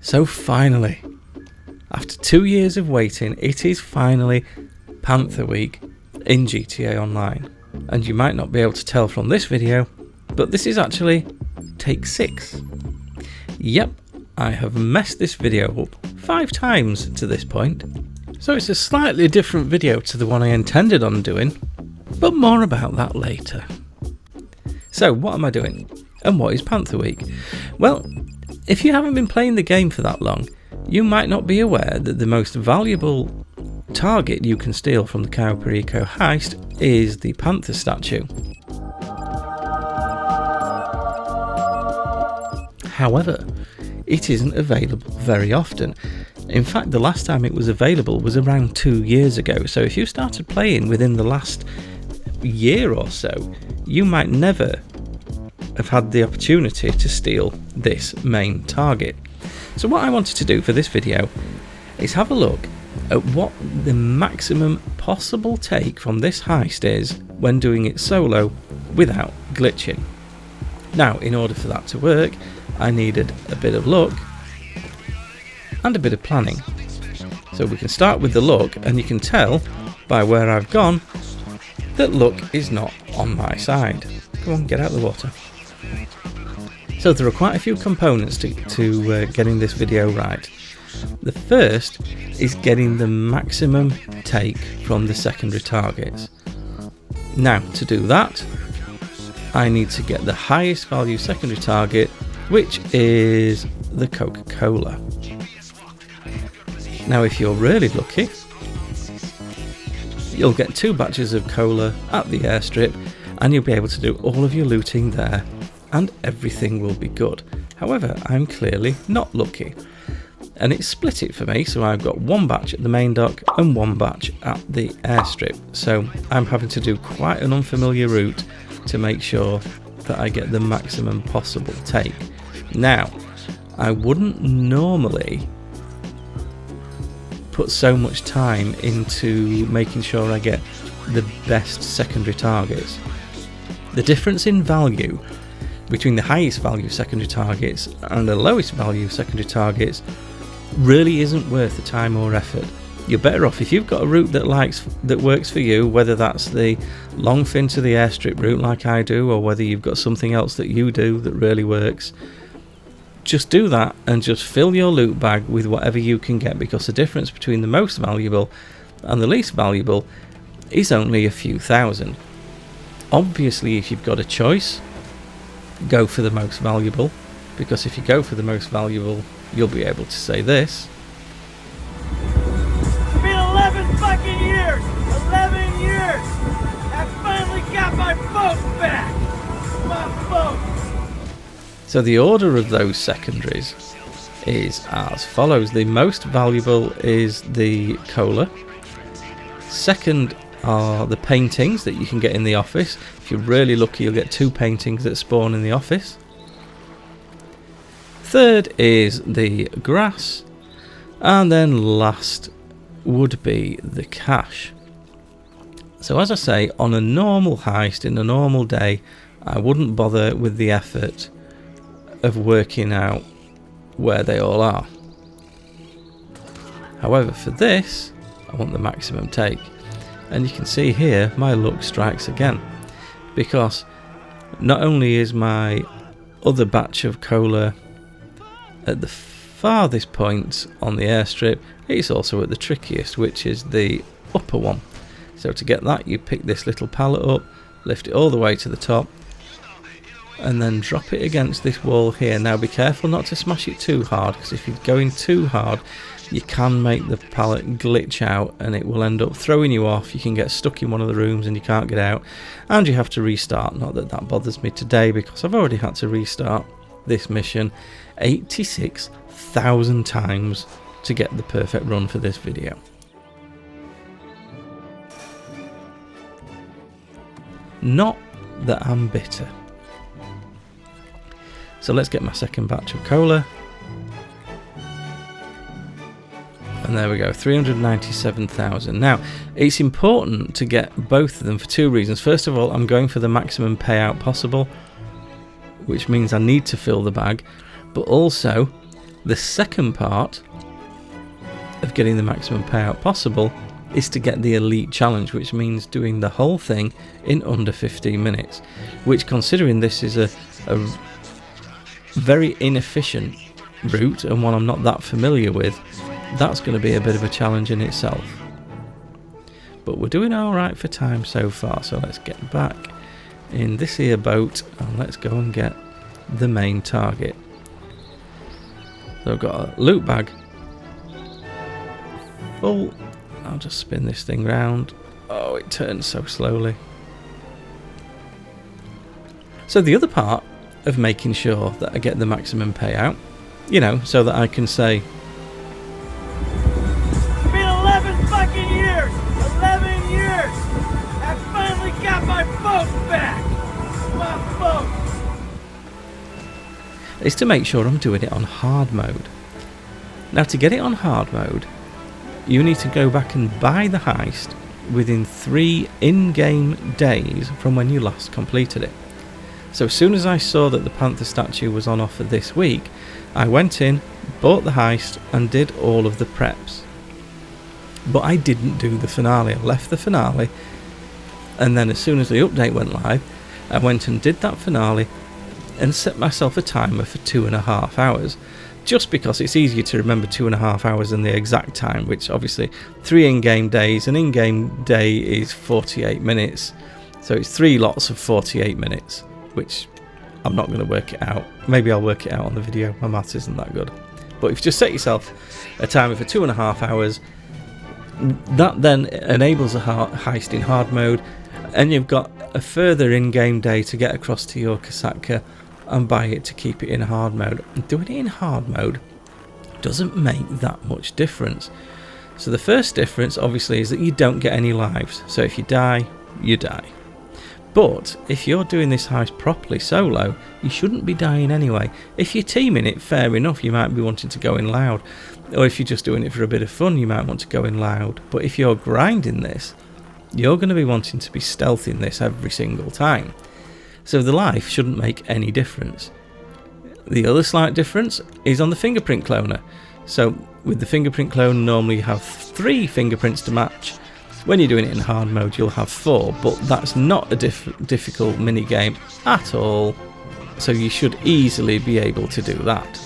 So finally, after 2 years of waiting, it is finally Panther Week in GTA Online. And you might not be able to tell from this video, but this is actually take 6. Yep, I have messed this video up 5 times to this point. So it's a slightly different video to the one I intended on doing, but more about that later. So what am I doing? And what is Panther Week? Well, if you haven't been playing the game for that long, you might not be aware that the most valuable target you can steal from the Cayo Perico heist is the Panther Statue. However, it isn't available very often. In fact, the last time it was available was around 2 years ago, so if you started playing within the last year or so, you might never have had the opportunity to steal this main target. So what I wanted to do for this video is have a look at what the maximum possible take from this heist is when doing it solo without glitching. Now, in order for that to work, I needed a bit of luck and a bit of planning. So we can start with the luck, and you can tell by where I've gone that luck is not on my side. Come on, get out of the water. So there are quite a few components to getting this video right. The first is getting the maximum take from the secondary targets. Now, to do that, I need to get the highest value secondary target, which is the Coca-Cola. Now, if you're really lucky, you'll get 2 batches of cola at the airstrip, and you'll be able to do all of your looting there, and everything will be good. However, I'm clearly not lucky, and it's split it for me, so I've got 1 batch at the main dock and 1 batch at the airstrip. So I'm having to do quite an unfamiliar route to make sure that I get the maximum possible take. Now, I wouldn't normally put so much time into making sure I get the best secondary targets. The difference in value between the highest value secondary targets and the lowest value secondary targets really isn't worth the time or effort. You're better off if you've got a route that works for you, whether that's the long fin to the airstrip route like I do, or whether you've got something else that you do that really works. Just do that and just fill your loot bag with whatever you can get, because the difference between the most valuable and the least valuable is only a few thousand. Obviously, if you've got a choice, go for the most valuable, because if you go for the most valuable, you'll be able to say this. It's been 11 fucking years! 11 years! I finally got my boat back! My boat! So the order of those secondaries is as follows. The most valuable is the cola. Second are the paintings that you can get in the office. If you're really lucky, you'll get 2 paintings that spawn in the office. Third is the grass, and then last would be the cash. So as I say, on a normal heist, in a normal day, I wouldn't bother with the effort of working out where they all are. However, for this, I want the maximum take. And you can see here, my luck strikes again, because not only is my other batch of cola at the farthest point on the airstrip, it's also at the trickiest, which is the upper one. So to get that, you pick this little pallet up, lift it all the way to the top, and then drop it against this wall here. Now be careful not to smash it too hard, because if you're going too hard, you can make the pallet glitch out and it will end up throwing you off. You can get stuck in one of the rooms and you can't get out, and you have to restart. Not that that bothers me today, because I've already had to restart this mission 86,000 times to get the perfect run for this video. Not that I'm bitter. So let's get my second batch of cola. And there we go, 397,000. Now, it's important to get both of them for 2 reasons. First of all, I'm going for the maximum payout possible, which means I need to fill the bag. But also, The second part of getting the maximum payout possible is to get the elite challenge, which means doing the whole thing in under 15 minutes, which, considering this is a very inefficient route and one I'm not that familiar with, that's going to be a bit of a challenge in itself. But we're doing alright for time so far, so let's get back in this here boat and let's go and get the main target. So I've got a loot bag full. I'll just spin this thing round. Oh, it turns so slowly. So the other part of making sure that I get the maximum payout, you know, so that I can say, It's been 11 fucking years! 11 years! I finally got my boat back! My boat! is to make sure I'm doing it on hard mode. Now, to get it on hard mode, you need to go back and buy the heist within 3 in-game days from when you last completed it. So as soon as I saw that the Panther Statue was on offer this week, I went in, bought the heist and did all of the preps. But I didn't do the finale. I left the finale, and then as soon as the update went live, I went and did that finale and set myself a timer for 2.5 hours. Just because it's easier to remember 2.5 hours than the exact time, which obviously 3 in-game days, an in-game day is 48 minutes, so it's 3 lots of 48 minutes, which I'm not going to work it out. Maybe I'll work it out on the video, my maths isn't that good. But if you just set yourself a timer for 2.5 hours, that then enables a heist in hard mode, and you've got a further in-game day to get across to your Kasatka and buy it to keep it in hard mode. Doing it in hard mode doesn't make that much difference. So the first difference obviously is that you don't get any lives, so if you die, you die. But if you're doing this heist properly solo, you shouldn't be dying anyway. If you're teaming it, fair enough, you might be wanting to go in loud, or if you're just doing it for a bit of fun, you might want to go in loud. But if you're grinding this, you're going to be wanting to be stealthing this every single time. So the life shouldn't make any difference. The other slight difference is on the fingerprint cloner. So with the fingerprint clone, normally you have 3 fingerprints to match. When you're doing it in hard mode, you'll have 4, but that's not a difficult mini game at all. So you should easily be able to do that.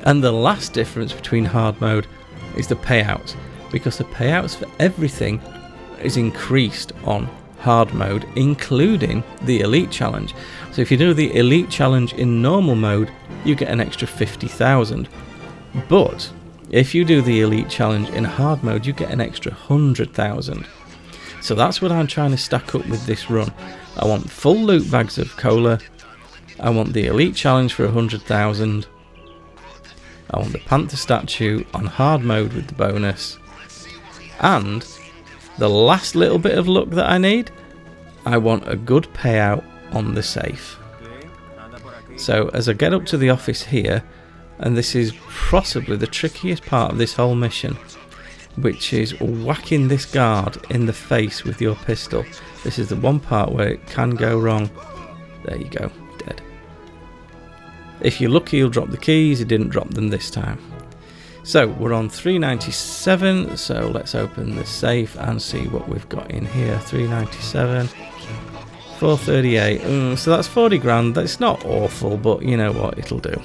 And the last difference between hard mode is the payouts, because the payouts for everything is increased on hard mode, including the elite challenge. So if you do the elite challenge in normal mode, you get an extra 50,000. But if you do the elite challenge in hard mode, you get an extra 100,000. So that's what I'm trying to stack up with this run. I want full loot bags of cola. I want the elite challenge for 100,000. I want the Panther Statue on hard mode with the bonus. And the last little bit of luck that I need, I want a good payout on the safe. So as I get up to the office here, and this is possibly the trickiest part of this whole mission, which is whacking this guard in the face with your pistol. This is the one part where it can go wrong. There you go, dead. If you're lucky, you'll drop the keys. He didn't drop them this time. So we're on 397, so let's open the safe and see what we've got in here. 397, 438, so that's 40 grand. That's not awful, but you know what, it'll do.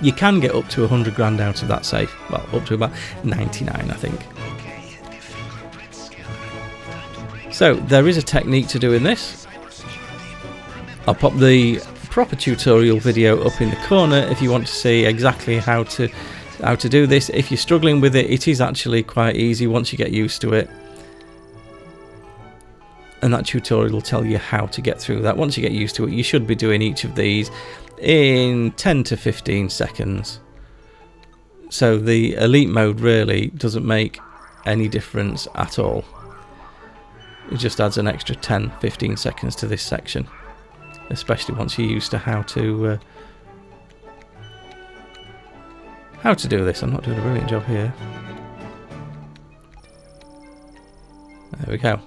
You can get up to 100 grand out of that safe. Well, up to about 99, I think. So there is a technique to doing this. I'll pop the proper tutorial video up in the corner if you want to see exactly how to do this. If you're struggling with it, it is actually quite easy once you get used to it, and that tutorial will tell you how to get through that. Once you get used to it, you should be doing each of these in 10 to 15 seconds. So the elite mode really doesn't make any difference at all. It just adds an extra 10-15 seconds to this section, especially once you're used to how to do this. I'm not doing a brilliant job here. There we go.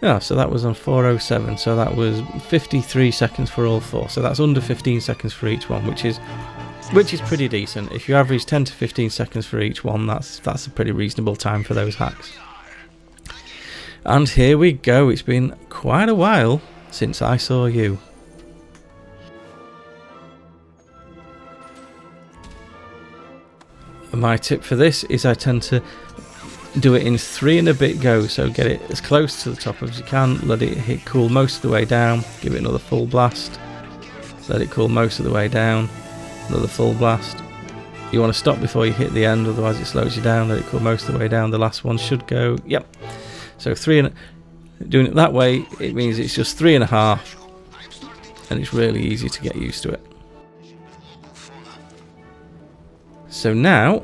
Yeah, so that was on 4:07, so that was 53 seconds for all 4. So that's under 15 seconds for each one, which is pretty decent. If you average 10 to 15 seconds for each one, that's a pretty reasonable time for those hacks. And here we go. It's been quite a while since I saw you. My tip for this is I tend to do it in 3 and a bit goes, so get it as close to the top as you can, let it cool most of the way down, give it another full blast, let it cool most of the way down, another full blast. You want to stop before you hit the end, otherwise it slows you down, let it cool most of the way down. The last one should go, yep. So doing it that way, it means it's just 3.5, and it's really easy to get used to it. So now,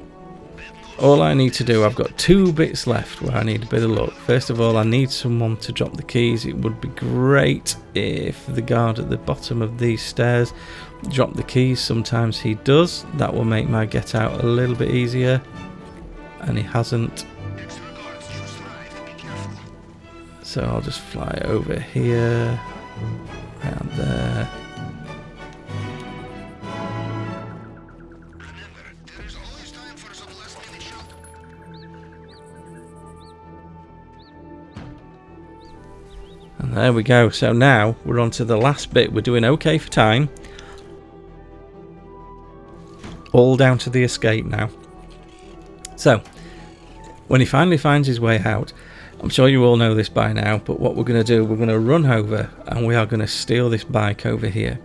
all I need to do, I've got 2 bits left where I need a bit of luck. First of all, I need someone to drop the keys. It would be great if the guard at the bottom of these stairs dropped the keys. Sometimes he does. That will make my get out a little bit easier. And he hasn't. So I'll just fly over here, around there. And there we go. So now we're on to the last bit. We're doing okay for time. All down to the escape now. So when he finally finds his way out, I'm sure you all know this by now, but what we're going to do, we're going to run over and we are going to steal this bike over here.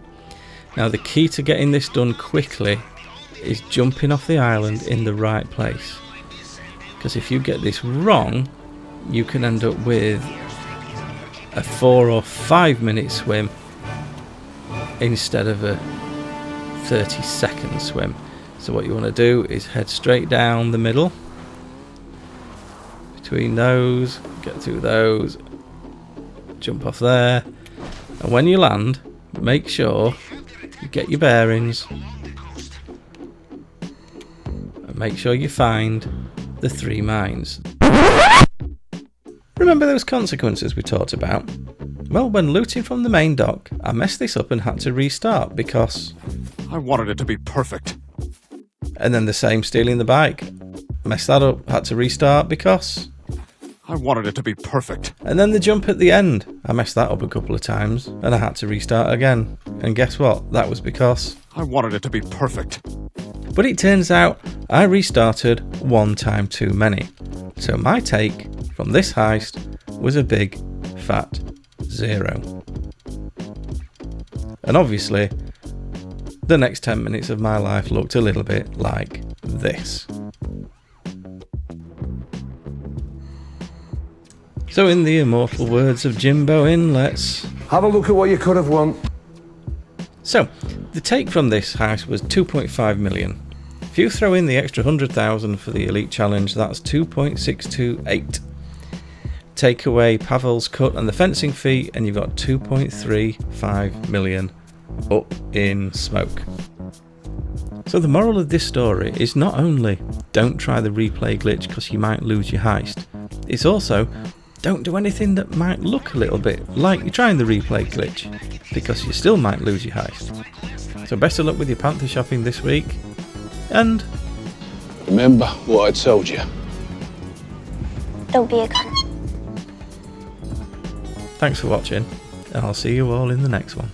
Now the key to getting this done quickly is jumping off the island in the right place. Because if you get this wrong, you can end up with a 4 or 5 minute swim instead of a 30-second swim. So what you want to do is head straight down the middle, between those, get through those, jump off there, and when you land, make sure you get your bearings and make sure you find the 3 mines. Remember those consequences we talked about? Well, when looting from the main dock, I messed this up and had to restart because I wanted it to be perfect. And then the same stealing the bike. Messed that up, had to restart because I wanted it to be perfect. And then the jump at the end. I messed that up a couple of times and I had to restart again. And guess what? That was because I wanted it to be perfect. But it turns out I restarted 1 time too many. So my take from this heist was a big fat 0. And obviously the next 10 minutes of my life looked a little bit like this. So in the immortal words of Jimbo in, let's have a look at what you could have won. So the take from this heist was 2.5 million. If you throw in the extra 100,000 for the elite challenge, that's 2.628. Take away Pavel's cut and the fencing fee and you've got 2.35 million up in smoke. So the moral of this story is not only don't try the replay glitch because you might lose your heist, it's also don't do anything that might look a little bit like you're trying the replay glitch because you still might lose your heist. So best of luck with your Panther shopping this week and remember what I told you. Don't be a cunt. Thanks for watching and I'll see you all in the next one.